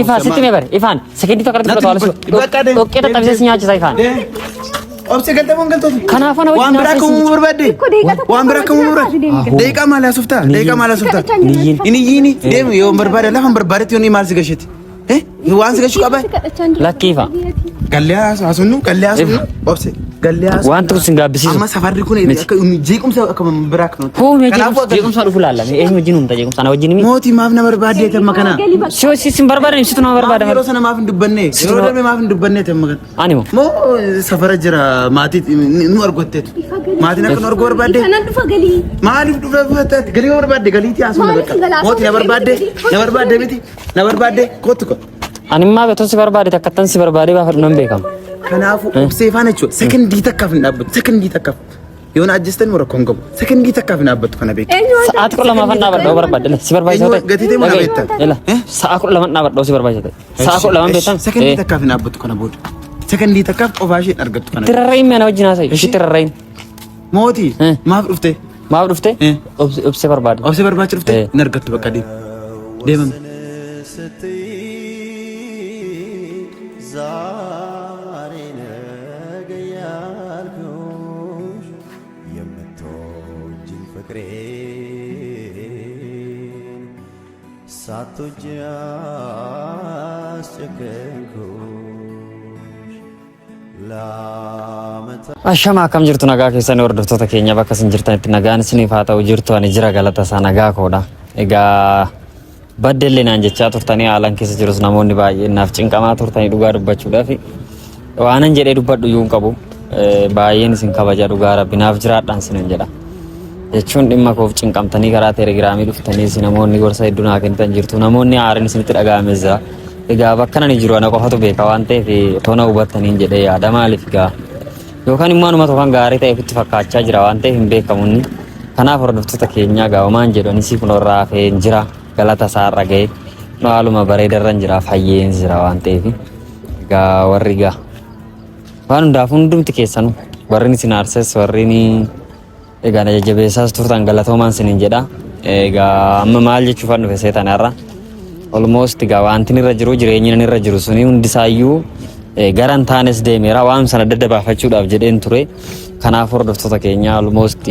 Ifaan sitti mee bare Ifaan sekendi tokko irratti fudhatu okkee tattaabisee si nyaachisa Ifaan. Obse galta mon galto. Kanaafan waan biraa kamuu barbaadde. Waan biraa kamuu barbaadde. Deeqa maal asufta? Deeqa maal asufta? Inni deemu yoo barbaade lafan barbaadetti yoo maal si gasheti? Waan si gashu qaba. Lakkiifa. Galliyaas hasunnu obse galliyaas. Waan tokko sin gaabbisiisu. Amma safarri kun akka jeequmsa akka biraa kan. Jeequmsa dhufu laallame eenyu wajjin humta jeequmsa na wajjin mi. Mootii maaf na barbaadde tamma kana. Sin barbaade ibsitu nama barbaade. Yeroo sana maaf hin dubbanne. Yeroo darbe maaf hin dubbanne tamma kana. Ani moo safara jira maatii nu argotteetu. Maatiin akka nu argu barbaadde. Kanan dhufa galii. Maaliif dhufa galii barbaadde galiitii haasuma bakka. Mootii na barbaadde miti. Na barbaadde kootu ko. Ani maa beektoon si barbaade takkattan si barbaade baafadhu nan beekama. Kanaafuu obsee faana jechuudha. Sekondii takkaaf hin dhaabbatu. Sekondii takkaaf. Yoo na ajjeestan mura kongomu. Sekondii takkaaf hin dhaabbatu kana beeku. Sa'aati kudha lama dhaabadhu barbaadde si barbaachisa ta'e. Gatitee mura beektan. Sa'a kudha lama dhaabadhu si barbaachisa ta'e. Sa'a kudha lama beektan. Sekondii takkaaf hin dhaabbatu kana booda. Sekondii takkaaf qofaa ishee argattu kana. Tirarrayin mee ana wajjin haasa'e. Ishii tirarrayin. Mootii maaf dhufte? Maaf dhufte? Obsee barbaade. Obsee barbaacha dhufte? Hin argattu bakka deemame. ዛሬ ነገ ያልኩሽ የምትወጂኝ ፍቅሬን ሳትወጂ አስጨከንኩሽ Ashama akkam jirtu nagaa keessanii hordoftoota keenya bakka isin jirtanitti nagaan isiniif haa ta'u jirtu ani jira galata isaa nagaa koodha. Egaa baddellee naan jechaa turtanii haalan keessa jirus namoonni baay'een naaf cinqamaa turtanii dhugaa dubbachuudhaaf waanan jedhee dubbadhu iyyuu hin qabu. Baay'een isin kabaja dhugaa rabbi naaf jiraadhaan isinin jedha. Jechuun dhimma koof cinqamtanii karaa teelegiraamii dhuftanii isin namoonni gorsa hedduu naa kennitan jirtu. Namoonni haaraan isinitti dhaga'ames jira. Egaa bakka nani jiru ana qofatu beeka waan ta'eef toona hubattaniin jedhee yaada maaliif egaa yookaan immoo anuma tokkan gaarii ta'e itti fakkaachaa jira waan ta'eef hin beekamunni. Kanaaf hordoftoota keenya gaawamaan jedhanii si kunirraa hafee jira. Galata isaarra ga'e haaluma bareedarran jira fayyeen jira waan ta'eef egaa warri egaa waan hundaaf hundumti keessanu warri isin aarses warri egaa na jajjabeessaas turtan galatoomaan isiniin jedha. Egaa amma maal jechuufan dhufe seetanarra almost egaa wanti irra jiru jireenyi irra jiru suni hundisaayyuu garan taanes deemeera waan sana daddabaafachuudhaaf jedheen ture. Kanaaf hordoftoota keenya almost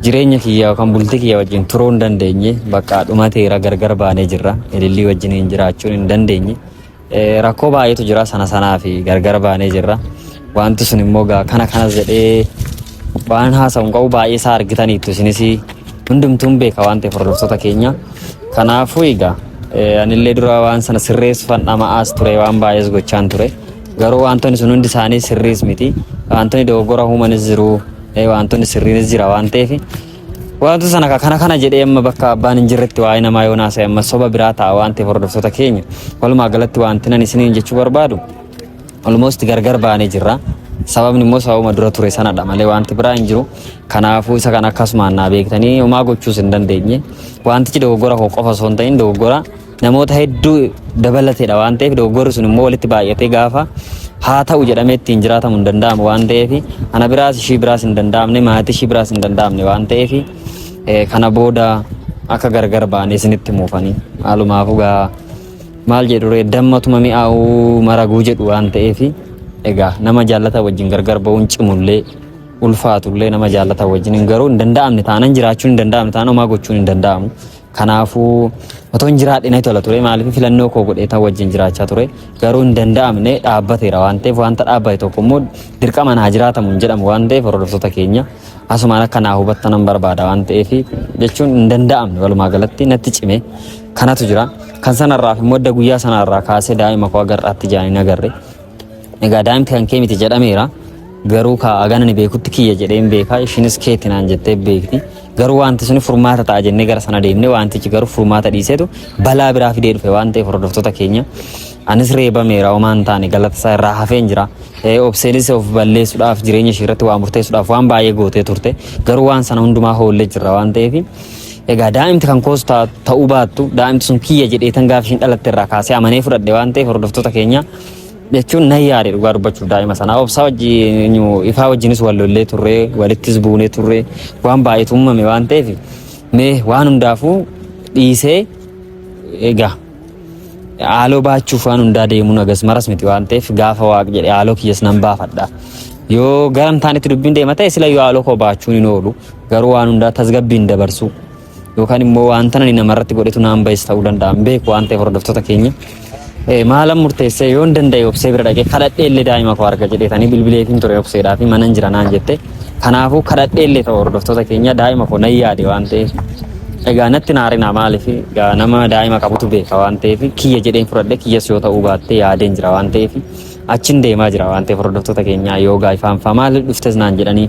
jireenya kiyya yookaan bultii kiyya wajjin turuu hin dandeenye bakka dhumateera gargar baanee jirra. Ilillii wajjin jiraachuun hin dandeenye. Rakkoo baay'eetu jira sanaa fi gargar baanee jirra. Wanti sun immoo kanas jedhee waan haasa'u qabu baay'ee isaa argitaniittu isinis hundumtuun beeka waan ta'eef hordoftoota keenya. Kanaafuu egaa anillee dura waan sana sirreessuufan dhama'aas ture waan baay'ees gochaan ture. Garuu wantoonni sun hundi isaanii sirriis miti. Wantoonni dogoggora uumanis jiru. Wantoonni sirriinis jira waan ta'eef wantoota sana kana jedhee amma bakka abbaan hin jirretti waa'ee namaa yoo naasa'e amma soba biraa ta'a waan ta'eef hordoftoota keenya walumaa galatti wanti nan isiniin jechuu barbaadu almost gargar baanee jirra. Sababni immoo sababuma dura ture sanadha malee wanti biraa hin jiru. Kanaafuu isa kana akkasumaan naa beektanii homaa gochuus hin dandeenye. Wantichi dogoggora koo qofa osoo hin ta'in dogoggora namoota hedduu dabalateedha waan ta'eef dogoggorri sun immoo walitti baay'atee gaafa haa ta'u jedhamee ittiin jiraatamu hin danda'amu waan ta'eef ana biraas ishii biraas hin danda'amne maatii ishii biraas hin danda'amne waan ta'eef kana booda akka gargar baanee isinitti muufanii haalumaafuu maal jedhure dammatuma mi'aawuu maraguu jedhu waan ta'eef egaa nama jaallata wajjin gargar ba'uun cimullee ulfaatullee nama jaallata wajjin garuu hin danda'amne taanan jiraachuun hin danda'amne taana homaa gochuun hin danda'amu. Kanaafuu otoo hin jiraadhine tola ture maaliif filannoo koo godhee tan wajjin jiraachaa ture garuu hin danda'amne dhaabbateera waan ta'eef wanta dhaabbate tokko immoo dirqama naa jiraatamu hin jedhamu waan ta'eef hordoftoota keenya asumaan akka naa hubattanan barbaada waan ta'eef jechuun hin danda'amne walumaa galatti natti cime kanatu jira. Kan sanarraaf immoo adda guyyaa sanarraa kaasee daa'ima koo agarraatti jaanii nagarre. Egaa daa'imti kan kee miti jedhameera garuu aganani beekutti kiyya jedheen beeka ishinis keetti naan jettee beekti. Garuu wanti suni furmaata ta'a jennee gara sana deemne wantichi garuu furmaata dhiiseetu balaa biraa fidee dhufe waan ta'eef hordoftoota keenya anis reebameera homaan taane galata isaa irraa hafeen jira. Obseenis of balleessuudhaaf jireenya ishee irratti waa murteessuudhaaf waan baay'ee gootee turte garuu waan sana hundumaa hoollee jirra waan ta'eef egaa daa'imti kan koos ta'uu baattu daa'imti sun kiyya jedhee tan gaafa ishiin dhalatte irraa kaasee amanee fudhadhe waan ta'eef hordoftoota keenya jechuun nan yaade dhugaa dubbachuuf daa'ima sana obsaa wajjin ifaa wajjinis wallollee turre walittis buunee turre waan baay'eetu uumame waan ta'eef mee waan hundaafuu dhiisee egaa haaloo baachuuf waan hundaa deemuun agas maras miti waan ta'eef gaafa waaq jedhe haaloo kiyyas nan baafadha. Yoo garam taanitti dubbiin deema ta'e sila yoo haaloo koo baachuun hin oolu garuu waan hundaa tasgabbiin dabarsu yookaan immoo wanta nani namarratti godhetu naan bayis ta'uu danda'a beeku waan ta'eef hordoftoota keenya maalan murteessee yoo hin danda'e obsee bira dhaqee kadhadhee illee daa'ima koo arga jedheetanii bilbileetiin ture obseedhaa fi manan jira naan jette kanaafuu kadhadhee illee ta'u hordoftoota keenya daa'ima koo nan yaade waan ta'eef egaa natti naarina maaliif egaa nama daa'ima qabutu beeka waan ta'eef kiyya jedheen fudhadhe kiyyas yoo ta'uu baatte yaadeen jira waan ta'eef achin deemaa jira waan ta'eef hordoftoota keenya yoo gaafaanfaa maal dhuftes naan jedhanii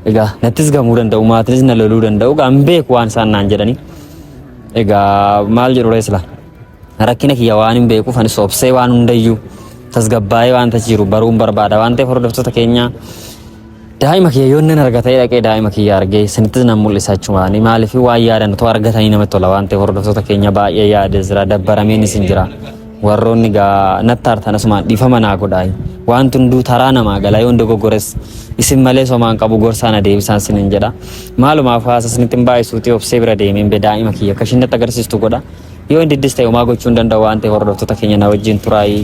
egaa nattis gamuu danda'u maatinis na loluu danda'u egaa hin beeku waan isaan naan jedhanii egaa maal jedhu reesla rakkina kiyya waan hin beekuuf anis obsee waan hundayyuu tasgabbaa'ee waan tachiiru baruun barbaada waan ta'eef hordoftoota keenya daa'ima kiyya yoo nan argatee dhaqee daa'ima kiyya argee sanittis nan mul'isa achumaanii maaliif waan yaadan too argatanii namatti tola waan ta'eef hordoftoota keenya baay'ee yaade jira dabbarameenis hin jira warroonni gaa nattaartan asumaan dhiifama naa godhaa waan hunduu taraa namaa galaa yoo dogoggores isin malee somaan qabu gorsaan adeebisaan sinin jedha maalumaaf haasa sinitti hin baay'isuutii obsee bira deemeen daa'ima kiyya akka ishiin natti agarsiistu godha yoo hin diddis ta'e homaa gochuu hin danda'u waan ta'eef hordoftoota keenya na wajjin turaayii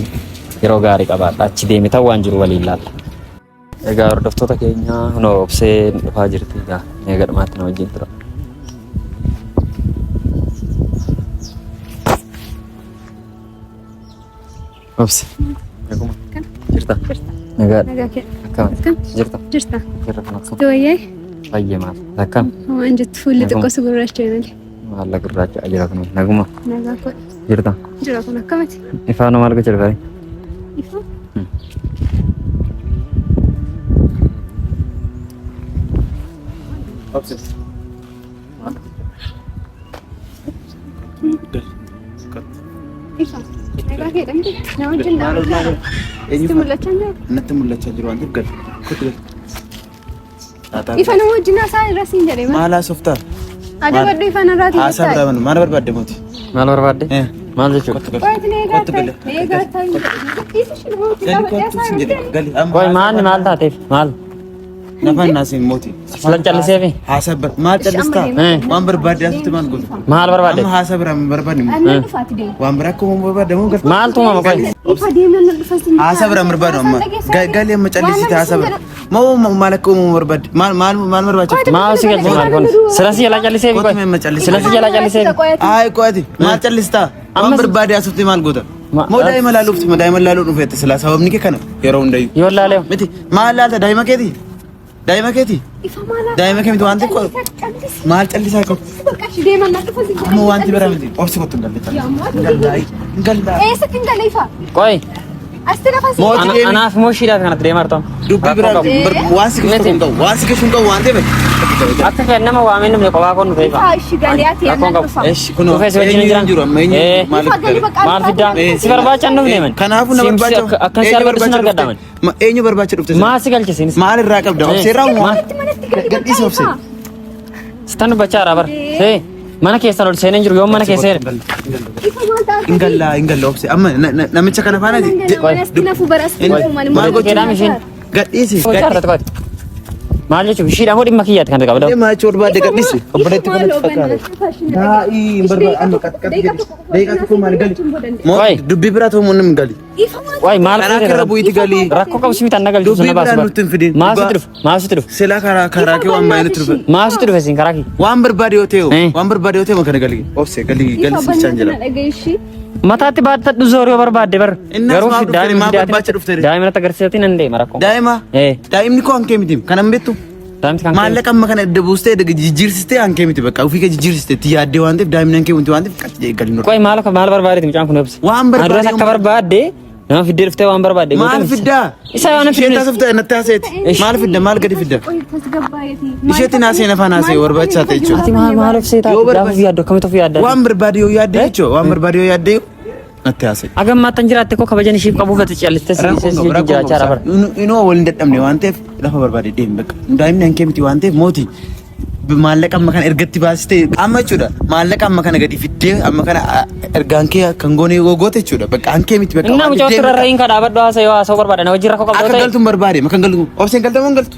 yeroo gaarii qabaadha achi deeme ta'u waan jiru waliin laalla. Egaa hordoftoota keenya no obsee dhufaa jirti egaa eega dhumaatti na wajjin tura. Obse. Naguma. Jirta. Nagaa. Akkam. Jirta. Jirta. Jirta kan akkam. Tooyee. Fayyee maal? Akkam. Waan jettu fuulli xiqqoo si gurraacha'e malee. Maalla gurraacha jira kun naguma. Nagaa koo. Jirta. Jira kun akkamati? Ifaan maal gocha dhufee? Ifa. Obse. Ifa. Nagaa keedhamti. Nama wajjin dhaabachaa. Sitti mul'achaa hin jiru? Natti mul'achaa jiru waan ta'eef gal. Kutu gal. Ifa nama wajjin haasaa irra siin jedhee maal? Maal haasoftaa? Adabadhu ifa narraati jettaa. Haasaa biraa maal barbaadde mooti? Maal barbaadde? Maal jechuudha? Qooti eegaa ta'e. Eegaa ta'e. Dhiisi shi nama wajjin dhaabachaa isaa Qoy maal taateef maal? Nafaan naasiin mooti. Silan calliseefi? Haasaa maal callistaa? Waan barbaadde haasofte maal goota? Maal barbaadde? Amma haasaa biraa barbaadde moo? Annan dhufaati deemu. Waan biraa akkuma barbaadde moo galta? Maaltu mama qoy? Ifa deemnaan nan dhufa siin. Haasaa biraa barbaadu amma. Galee amma callisite haasaa biraa. Moo maal akka uumamu barbaadde? Maal barbaachifte? Maal si galche maal kun? Silasi jala calliseefi qoy? Silasi jala calliseefi? Ay qooti maal callistaa? Waan barbaadde haasofte maal goota? Moo daa'ima laaluufti daa'ima laaluu dhufeette silaa sababni kee kana yeroo hundayyuu. Yoo laalee. Miti maal laalta daa'ima keeti? Daa'ima keeti? Daa'ima kee miti waan xiqqoo maal callisaa qabu? Bakka deeman na dhufa siin. Amma wanti biraa miti obsi kottu hin galle. Eessatti hin galle ifa? Qoy. Asti lafa siin. Mooti deemi. Anaaf moo shiidhaaf kanatti deemaa jirtu? Dubbii biraa waan si gashu hin qabu. Waan si gashu hin qabu waan ta'eef. Akka fedhe nama waamee namni kophaa koon dhufee fa'a. Ishi galee ati Rakkoon annan qabu. dhufa. Eesh kunoo Dhufee si wajjin hin jiran? jiru amma eenyu maal Maal fiddaa? Si barbaacha hin dhufne man. Kanaafuu na barbaacha. Akkan si argadhu sin argadha man. Eenyu barbaacha dhufte? Maal si galchisiinis? Maal irraa qabda? Obsee irraa moo? Gadhiisi obsee. Sitan dubbachaa jira bara. Mana keessan ol seenee jiru yoo mana keessa Ifa maal ta'a? Ingalla obsee amma namicha kana faana Asti nafu bara asti nafu mani maal Keedhaan ishiin. gadhiisi. Maal jechuun ishiidhaan hoo dhimma kiyyaatti kan qabda. Deemaa jechuun barbaadde gadhiisi. Obboleetti kun fakkaata. Daa'ii hin barbaadu amma daqiiqaa tokko maal gali? Moo dubbii biraa ta'uu moo namni gali? Waay maal Karaa kira bu'iiti galii. rakkoo qabu simii tanna galchu Dubbii sana baasu. biraa nutti hin fidin. Maal sitti dhufu? Silaa karaa kee waan baay'ee nutti dhufe. Maal sitti dhufe siin karaa kee? Waan barbaade yoo ta'e waan barbaade yoo ta'e kana galii. Obsee galii sichaan jira. Mataatti baattadhu zoor yoo barbaadde bar. Innas Garuu maal dhufte? Maal daa'imni barbaacha dhufte? daa'imni natti agarsiisatti nan deema rakkoo. Daa'ima daa'imni koo hankee miti kanan beektu. Daa'imti kan Maallaqa amma kana edda buustee edda jijjiirsistee hankee miti bakka ofii kee jijjiirsistee itti yaaddee waan ta'eef daa'imni hankee miti waan ta'eef qaxxee galii nurra. Qoy maal barbaadeeti mucaan kun obsi. Waan barbaade Aduras akka barbaadde nama fiddee dhuftee waan barbaadde. maal fiddaa? Isa waan Isheen taasifte natti haaseeti. Maal fidda maal gadi fidda? Isheetti naasee nafaan haasee barbaachisaa ta'e jechuudha. Ati maal obsee taate gaafa fi yaaddu akkamitti of yaadda? Waan barbaade yoo yaadde jechuudha. Waan barbaade yoo yaadde natti haasee. Agammaattan jiraatte koo kabajan ishiif qabuuf ati callistee jiraachaa jira bara. Inoo wal hin dadhabne waan ta'eef lafa barbaade deemi bakka. Daa'imni hankee miti waan ta'eef mooti. Maallaqa amma kana ergatti baasitee amma jechuudha. Maallaqa amma kana gadi fiddee amma kana ergaan kee kan goonee goote jechuudha. Bakka hankee miti bakka. Inni mucaa turre rayin ka dhaabadhu haasa'u barbaada na wajjin rakkoo qabdoo Akka ta'e. galtuun barbaade makan galtu. Obseen galta moo galtu?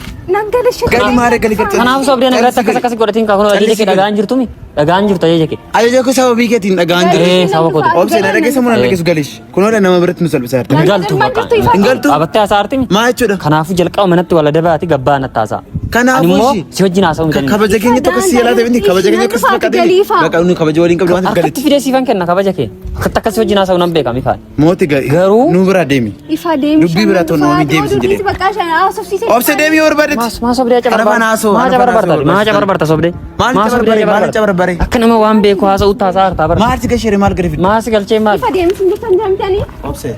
Gali maaree gali galta. Kanaaf sobdeen irratti akkas godhatiin kaa kun hojii kee dhagaan jirtumi. dhagaan jirtu ajaja kee. Ajaja koo sababii keetiin dhagaan jiru. Saba kooti. Obsee na dhageessa mun dhageessu galish. Kunoodha nama biratti nu salphisa. Hingaltu bakka. Hingaltu. Abattee haasa'artimi. Maal jechuudha? Kanaafuu jalqaba manatti wala dabaati gabbaa natti haasa'a. Kanaafuu si wajjin haasa'uu miti. kabaja keenya tokko si yaalaa ta'e kabaja keenya akkasii fakkaatee. Bakka nu kabaja waliin qabdu waan Akkatti galitti. fidee siifan kenna kabaja kee. Akkatti akkasii wajjin haasa'uu nan beekama ifaan. Mooti Garuu nu biraa deemi. Ifa deemi. Dubbii biraa ta'u nu deemsi jedhee. Obsee deemi yoo barbaadetti. maa sobdee acha barbaada. Maa acha barbaada sobdee. Maal cabarbare? Akka nama waan beeku haasa'uutti haasa'aa hartaa barbaada. Maal si gashee maal gadi fidde? Maa si galchee maal? Ifa deemsi jirtan jamtanii. Obsee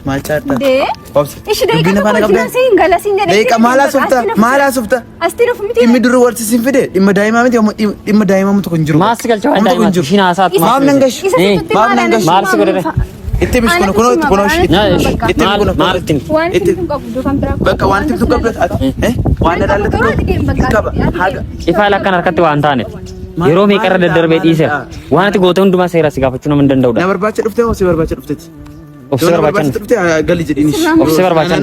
maal chaata? Dee. Obsee Ishi deeqa tokko jinaasiin galasiin jedhee. deeqa maal asufta? Maal asufta? Asti dhufu miti. Dhimmi duruu wal sisin fide dhimma daa'imaa miti dhimma daa'imaa mutu kan jiru. Maa si galchee waan daa'imaa ishiin haasa'aatti Maaf nan gash. Isa sitti Maaf nan gash. maal si godhee? Itti bish kuno itti kuno shi. Itti kuno maal ittiin? Waan itti qabu dukan biraa. Bakka waan itti qabdu waan daldalatu qaba. Haga Ifaa lakkan harkatti waan taaneef. Yeroo meeqarra daddarbee dhiiseera. Waan ati goote hundumaa seera si gaafachuu nama hin danda'udha. na barbaacha dhuftee moo si barbaacha dhufteeti? Obsi barbaachan. dhuftee gali jedhinis. Obsi barbaachan.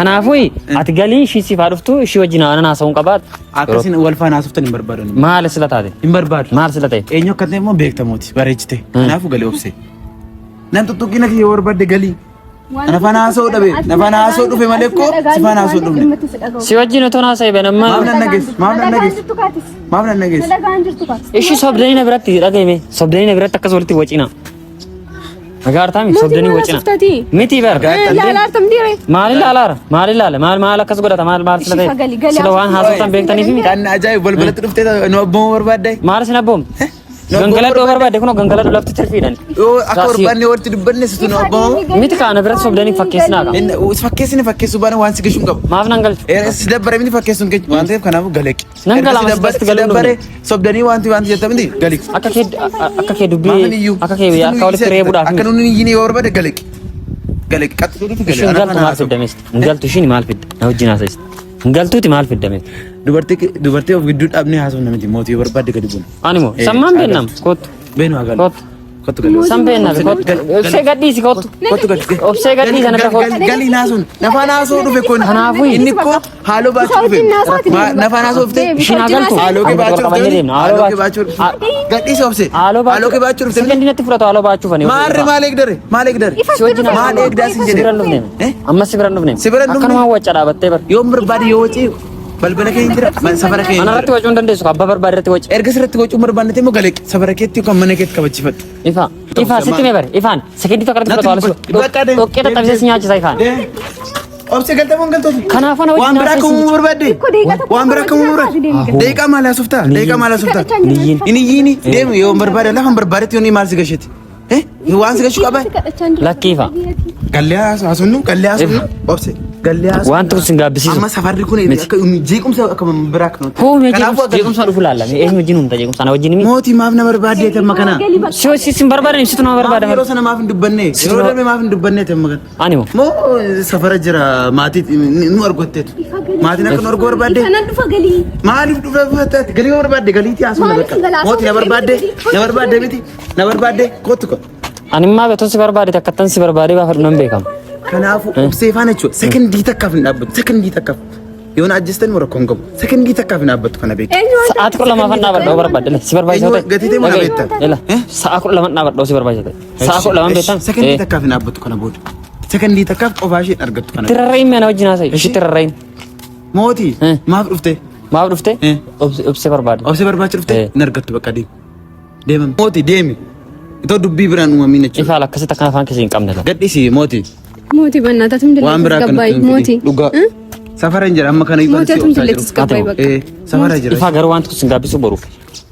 Kanaafuu ati galii ishii siifaa dhuftu ishii wajjin aanan haasa'uun qabaat. Akkasiin wal faana haasoftan hin barbaadan. Maal sila taate? Hin barbaadu. Maal sila ta'e? Eenyu akka ta'e immoo beektamooti bareechite. Kanaafuu galii obsee. Nan tuttuqqina kiyya barbaadde galii. Nafaan haasa'uu dhabe. Nafaan haasa'uu dhufe malee koo si faana haasa'uu dhufne. Si wajjin otoo haasa'e banammaa. Maaf nan nageessu. Maaf nan nageessu. Maaf nan nageessu. Dhagaan jirtu kaas. Ishii sobdanii na biratti dhagahime. Sobdanii na biratti akkas walitti wacina. Nagaartaami sobdanii wacina. Miti bar. Ilaalaatam diree. Maal ilaalaara? Maal ilaala? Maal akkas godhata? Maal sila ta'e? Sila waan haasoftan beektaniif miti. Kan ajaa'ibu balbalatti dhuftee nu abboomuu barbaadde. Maal sin abboom? Gangaladhoo barbaadde kunoo gangaladhoo lafti tirfiidhan. Yoo akka barbaanne walitti dubbanne situ nu abboomu. Miti kaana biratti sobdanii fakkeessinaa qaba. Fakkeessine fakkeessuu baana waan si gashuun qabu. Maaf nan galchu. Si dabbare miti fakkeessuun keenya waan ta'eef kanaafuu galeeki. Nan galama si Si dabbare sobdanii wanti jetta miti galeeki. Akka kee dubbii akka kee akka walitti reebuudhaaf. Akka nuni iyyine yoo barbaade galeeki. Galeeki qaxxuuti galeeki. Ishiin galtu maal fiddames? Galtu ishiin maal fidda? Na wajjin haasa'is. Galtuuti maal fiddames? Dubartii of gidduu dhaabnee haasofna miti mootii yoo barbaadde gadi buuna. Ani moo sammaan beennam kootu. Beenu haa galu. Kootu. Kottu galu. San beennam kootu. Obsee gadhiisi kootu. Kottu gadi. Obsee gadhiisi ana bira kootu. Galii naasuun nafaan haasoo dhufe kun. Kanaafuu Inni koo haaloo baachuu dhufe. Nafaan haasoo dhufte. Ishiin haa galtu. Haaloo kee baachuu dhufte. Haaloo kee baachuu dhufte. Gadhiisi obsee. Haaloo kee baachuu dhufte. Sekendii natti fudhatu haaloo baachuu fane. Maarre maal eegdare? Maal eegdare? Si wajjin Maal eegdaa si si bira hin jedhe? dhufne. Amma si bira hin dhufne. Si bira hin dhufne. Akkanuma wacca dhaabattee bar. Yoo barbaade yoo wacii balbala keenya jira safara keenya Ana irratti wacuu hin dandeessu abbaa barbaade irratti wacci. erga sirratti wacuu barbaannete immoo galeeqi safara keetti yookaan mana keetti kabachifadhu. Ifa sitti mee bare ifaan sekendii tokko irratti fudhatu haala dhoqqee tattaabisee si nyaachisa ifaan. Obse galtamuun galtooti. Kanaafuu na wajjin waan biraa kamuu barbaadde waan biraa kamuu barbaadde deeqaa maal haasoftaa deeqaa maal haasoftaa inni iyyiini deemu yoo barbaade lafa barbaadetti yoo maal si gasheti waan si gashu qaba lakkiifa gallee haasofnu obse gallee haasofnu waan tokko sin gaabbisiisu amma safarri kun akka jeequmsa akka biraa kan huumee jeequmsa dhufu laallame eenyu wajjin humta jeequmsa na wajjin miti mootii maaf na barbaadde tamma kana sin barbaadan ibsitu nama barbaada yeroo sana maaf hin dubbanne yeroo darbe maaf hin dubbanne tamma kana ani moo safara jira maatii nu argotteetu maatiin akka nu argu barbaadde maaliif dhufa galii barbaadde galiitii haasofna bakka mootii na barbaadde miti na barbaadde kottu ko ani maa beeton si barbaade takkattan si barbaade baafadhu nan beekama kanaafuu obsee faana jechuudha sekendii takkaaf hin dhaabbattu sekendii takkaaf yoo na ajjistan mura kon gabu sekendii takkaaf hin dhaabbattu kana beeku sa'aati kudha lamaaf dhaabadhu barbaadde si barbaachisa ta'e gatitee mura beektan sa'a kudha lama dhaabadhu si barbaachisa ta'e sa'a kudha lama beektan sekendii takkaaf hin dhaabbattu kana booda sekendii takkaaf qofaa isheen argattu kana tirarrayin mee na wajjin haasa'e ishii tirarrayin mootii maaf dhufte obsee barbaade obsee barbaacha dhufte hin argattu bakka deemam mootii deemi itoo dubbii biraan uumamin jechuudha ifa akkasitti akkana afaan keessi hin qabne gadhiisi mootii Mootii bannaataa tumdillee waan biraa kan mootii dhugaa safara hin jira amma kana mootii tumdillee tisqabbaay bakka safara jira ifa garuu waan tokko sin gaabbisuu boruuf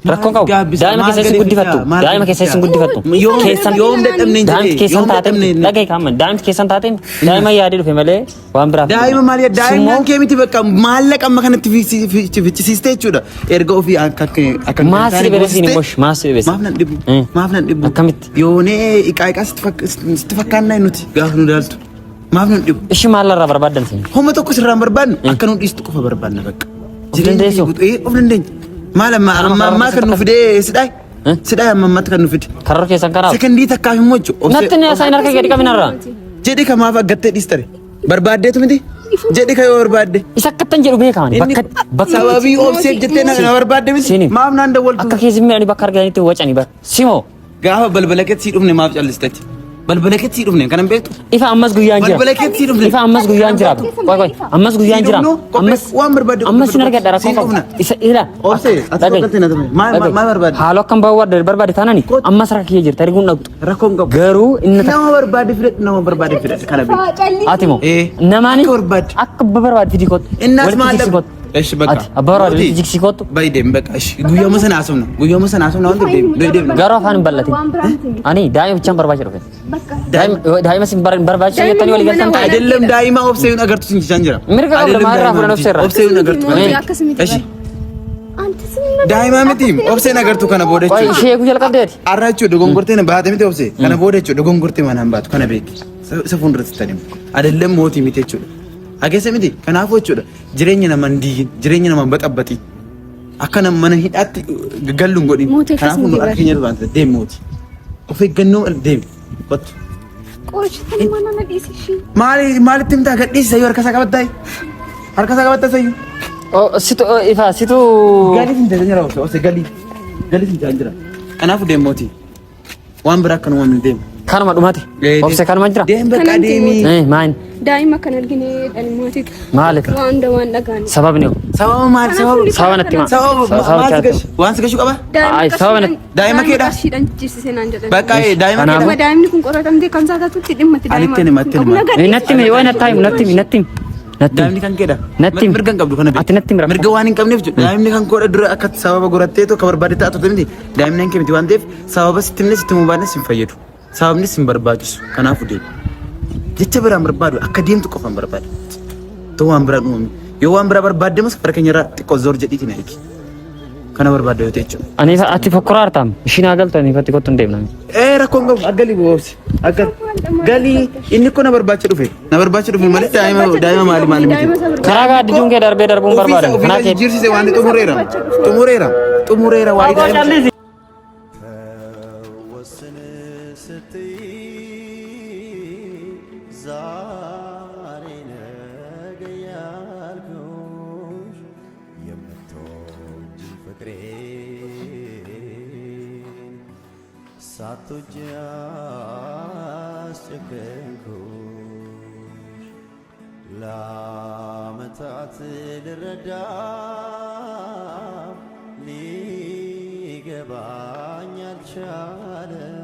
rakkoon qabu daa'ima keessa isin guddifattu daa'ima keessa isin guddifattu keessan yoom dadhabne hin daa'imti keessan taateen dhagaye kaamman daa'imti keessan taateen daa'ima yaadee dhufe malee waan biraaf daa'ima maal daa'imman kee miti bakka maallaqa amma kanatti fichisiiste jechuudha erga ofii akka maas dhibeesiin mosh maas dhibeesi maaf nan dhibu akkamitti yoonee iqaa sitti fakkaannaa nuti gaafa nu daaltu maaf nan dhibu ishi maallarraa barbaaddan sin homma tokko sirraan barbaadnu akka nu dhiistu qofa barbaadna bakka dandeessu of dandeenya maal amma kan nu fidee sidhaa ammatti kan nu fide karra keessan kanaaf sekendii takkaaf immoo natti ni asaayin harka gadi qabinarraa jedhi kamaaf aggattee dhiistare barbaaddeetu miti jedhi kayoo barbaadde isa akkattan jedhu beekaani bakka sababii obseef jettee na barbaadde miti maaf naan dawwaltu akka keessummaa ani bakka arganitti wacani bar simoo gaafa balbala keetti dhufne maaf callistati balbala keetti dhufne kanan beektu ifa ammas guyyaan jira balbala keetti dhufne ifa ammas guyyaan jira qoy ammas guyyaan jira waan barbaadde ammas sin argadha rakkoo isa ila obse ati na tame maa barbaadde haalo akkam barbaadde taanani ammas rakkii jirta erguun dhaqxu rakkoon qabu garuu inni nama barbaadde fidadhe kana beektu atimo namaani akka barbaadde fidikot innas maal እሺ በቃ አባራ ልጅክ ሲቆጥ ባይደም በቃ እሺ ጉዮ መሰናሰም ነው አንተ ደም ጋራፋን በለቲ አኒ ዳይም ብቻን በርባጭ ነው ዳይም ሲን በርባጭ የተኒ ወሊ ገንተን አይደለም ዳይማ ኦፍሴዩን አገርቱ ሲንጂ ጃንጅራ ምርጋ ለማራፍ ነው ሰራ ኦፍሴዩን አገርቱ እሺ አንተ ስም ዳይማ ምቲም ኦፍሴን አገርቱ ከነ ቦደች ወይ እሺ ጉጀል ቀደት አራቹ ደጎንጎርቴ ነው ባተ ምቲ ኦፍሴ ከነ ቦደች ደጎንጎርቴ ማናን ባቱ ከነ ቤክ ሰፉን ረስተንም አይደለም ሞቲ ሚቴቹ አገሰ ምቲ ከናፎቹ jireenya nama ndiin jireenya nama baxabbati akkana mana hidhaatti galluun godhin kanaafuu nu akka keenya dhufaante deemuuti of eeggannoo deem qottu qochitanii mana na dhiisishi maalitti himtaa gadhiisi sayyuu harka isaa qabatta sayyuu situ ifa situ galii hin jira ose galii hin jira kanaafuu deemuuti waan biraa akka nuwamni deemu kanuma dhumate obse kanuma jira deem bakka deemi maan daa'ima kan argine dhalmootii maalik waan dhagaan sababni sababa natti ma waan sigashu qaba ay sababa daa'ima keedha shiidhan jissise naan jedhan bakka daa'ima keedha daa'imni kun qoratamtee kan saakatutti dhimmatti daa'ima natti mi waan natti daa'imni kan keedha natti mirga hin qabdu kana ati natti mira mirga waan hin qabneef daa'imni kan koodha dura akka sababa gorattee to ka barbaade taatu miti daa'imni kan miti waan ta'eef sababa sittimne sitti mubaadne sin fayyadu sababni sin barbaachisu kanaafuu deemu jecha biraan barbaadu akka deemtu qofan barbaadu to waan biraan uumame yoo waan biraa barbaadde mas bara keenya irraa xiqqoo zoor jedhiitiin eegi kana barbaadde yoo ta'e jechuudha. Ani ati fokkora artam ishiin agaltu ani fatti kottu hin deemna. Rakkoon qabu aggalii boobsi aggal galii inni ko na barbaacha dhufe malee daa'ima maali miti. Karaa gaaddi dunkee darbee darbuun barbaadan kanaa kee jirsise waan xumureera waa daa'ima. ሳትወጂ አስጨከንኩሽ ለዓመታት ልረዳ ሊገባኝ አልቻለም